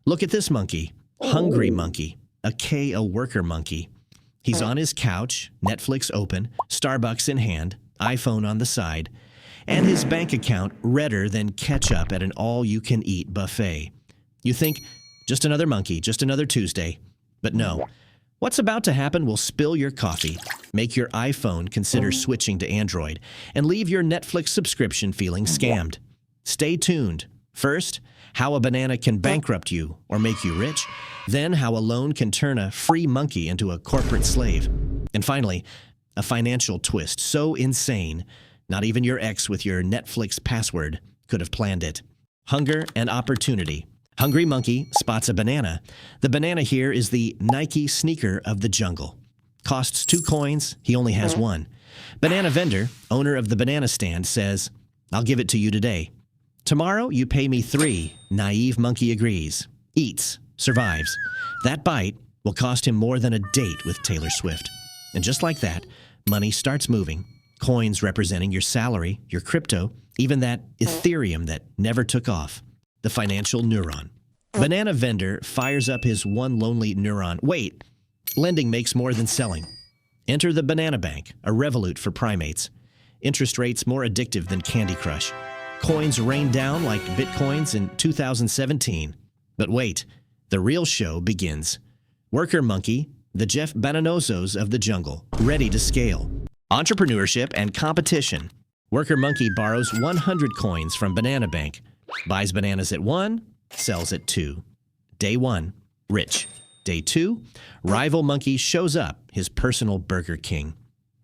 Look at this monkey. Hungry monkey. A worker monkey. He's on his couch, Netflix open, Starbucks in hand, iPhone on the side, and his bank account redder than ketchup at an all-you-can-eat buffet. You think, just another monkey, just another Tuesday. But no. What's about to happen will spill your coffee, make your iPhone consider switching to Android, and leave your Netflix subscription feeling scammed. Stay tuned. First, how a banana can bankrupt you or make you rich. Then, how a loan can turn a free monkey into a corporate slave. And finally, a financial twist so insane, not even your ex with your Netflix password could have planned it. Hunger and opportunity. Hungry monkey spots a banana. The banana here is the Nike sneaker of the jungle. Costs 2 coins, he only has 1. Banana vendor, owner of the banana stand, says, "I'll give it to you today. Tomorrow you pay me 3. Naive monkey agrees. Eats, survives. That bite will cost him more than a date with Taylor Swift. And just like that, money starts moving. Coins representing your salary, your crypto, even that Ethereum that never took off. The financial neuron. Banana vendor fires up his one lonely neuron. Wait, lending makes more than selling. Enter the banana bank, a Revolut for primates. Interest rates more addictive than Candy Crush. Coins rain down like bitcoins in 2017. But wait, the real show begins. Worker monkey, the Jeff Bananozos of the jungle, ready to scale. Entrepreneurship and competition. Worker monkey borrows 100 coins from banana bank. Buys bananas at 1, sells at 2. Day 1, rich. Day 2, rival monkey shows up, his personal Burger King.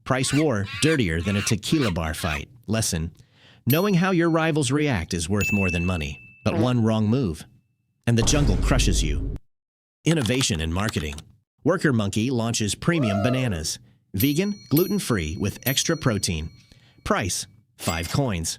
Price war, dirtier than a tequila bar fight. Lesson, knowing how your rivals react is worth more than money, but one wrong move, and the jungle crushes you. Innovation in marketing. Worker monkey launches premium bananas. Vegan, gluten-free, with extra protein. Price, 5 coins.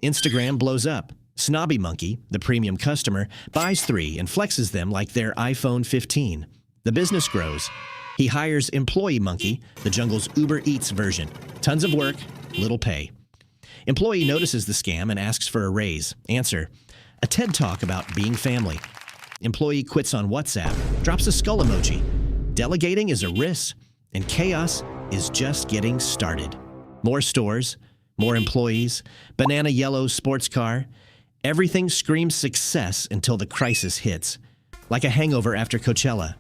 Instagram blows up. Snobby monkey, the premium customer, buys 3 and flexes them like their iPhone 15. The business grows. He hires employee monkey, the jungle's Uber Eats version. Tons of work, little pay. Employee notices the scam and asks for a raise. Answer, a TED Talk about being family. Employee quits on WhatsApp, drops a skull emoji. Delegating is a risk, and chaos is just getting started. More stores, more employees, banana yellow sports car. Everything screams success until the crisis hits. Like a hangover after Coachella.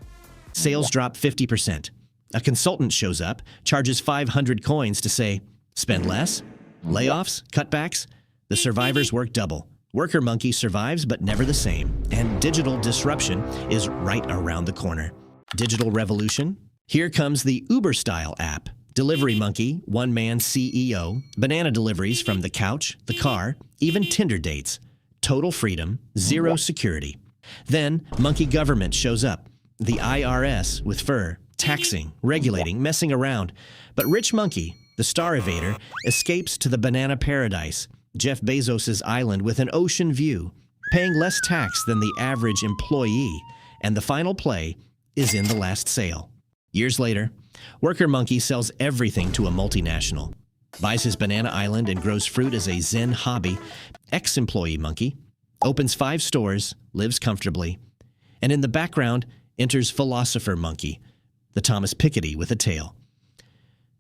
Sales drop 50%. A consultant shows up, charges 500 coins to say, spend less? Layoffs? Cutbacks? The survivors work double. Worker monkey survives but never the same. And digital disruption is right around the corner. Digital revolution? Here comes the Uber-style app. Delivery monkey, one-man CEO, banana deliveries from the couch, the car, even Tinder dates. Total freedom, zero security. Then, monkey government shows up. The IRS with fur, taxing, regulating, messing around. But rich monkey, the star evader, escapes to the banana paradise, Jeff Bezos' island with an ocean view, paying less tax than the average employee. And the final play is in the last sale. Years later, worker monkey sells everything to a multinational. Buys his banana island and grows fruit as a Zen hobby. Ex-employee monkey opens 5 stores, lives comfortably. And in the background enters philosopher monkey, the Thomas Piketty with a tail.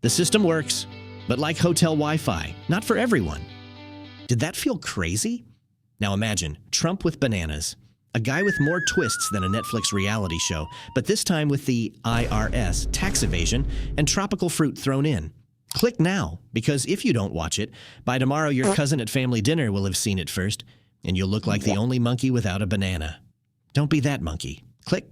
The system works, but like hotel Wi-Fi, not for everyone. Did that feel crazy? Now imagine Trump with bananas. A guy with more twists than a Netflix reality show, but this time with the IRS, tax evasion, and tropical fruit thrown in. Click now, because if you don't watch it, by tomorrow your cousin at family dinner will have seen it first, and you'll look like the only monkey without a banana. Don't be that monkey. Click.